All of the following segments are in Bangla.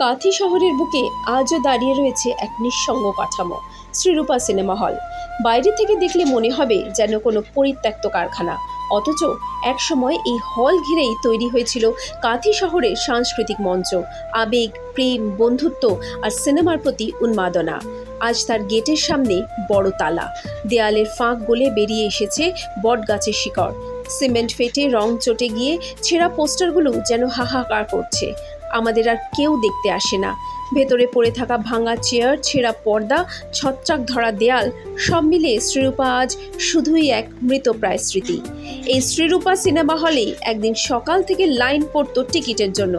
কাঁথি শহরের বুকে আজও দাঁড়িয়ে রয়েছে এক নিঃসঙ্গ কাঠামো, শ্রীরূপা সিনেমা হল। বাইরে থেকে দেখলে মনে হবে যেন কোনো পরিত্যক্ত কারখানা, অথচ একসময় এই হল ঘিরেই তৈরি হয়েছিল কাঁথি শহরের সাংস্কৃতিক মঞ্চ, আবেগ, প্রেম, বন্ধুত্ব আর সিনেমার প্রতি উন্মাদনা। আজ তার গেটের সামনে বড় তালা, দেয়ালের ফাঁক গলে বেরিয়ে এসেছে বটগাছের শিকড়। সিমেন্ট ফেটে রং চটে গিয়ে ছেঁড়া পোস্টারগুলো যেন হাহাকার করছে। আমাদের আর কেউ দেখতে আসে না। ভেতরে পড়ে থাকা ভাঙা চেয়ার, ছেঁড়া পর্দা, ছত্রাক ধরা দেয়াল, সব মিলিয়ে শ্রীরূপা আজ শুধুই এক মৃতপ্রায় স্মৃতি। এই শ্রীরূপা সিনেমা হলেই একদিন সকাল থেকে লাইন পড়তো টিকিটের জন্য।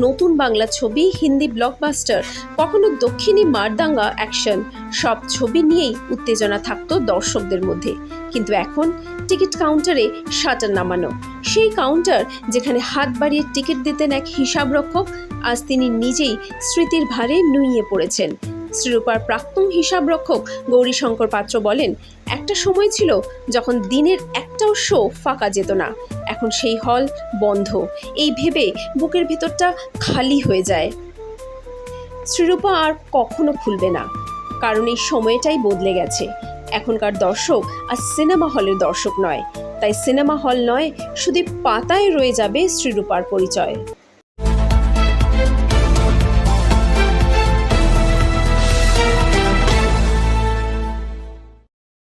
নতুন বাংলা ছবি, হিন্দি ব্লকবাস্টার, কখনো দক্ষিণী মারদাঙ্গা অ্যাকশন, সব ছবি নিয়েই উত্তেজনা থাকতো দর্শকদের মধ্যে। কিন্তু এখন টিকিট কাউন্টারে শাটার নামানো। সেই কাউন্টার যেখানে হাত বাড়িয়ে টিকিট দিতেন এক হিসাবরক্ষক, আজ তিনি নিজেই স্মৃতির ভারে নুইয়ে পড়েছেন। শ্রীরূপার প্রাক্তন হিসাবরক্ষক গৌরীশঙ্কর পাত্র বলেন, একটা সময় ছিল যখন দিনের একটাও শো ফাঁকা যেত না। এখন সেই হল বন্ধ, এই ভেবে বুকের ভেতরটা খালি হয়ে যায়। শ্রীরূপা আর কখনো খুলবে না, কারণ এই সময়টাই বদলে গেছে। এখনকার দর্শক আর সিনেমা হলের দর্শক নয়, তাই সিনেমা হল নয়, শুধু পাতায় রয়ে যাবে শ্রীরূপার পরিচয়।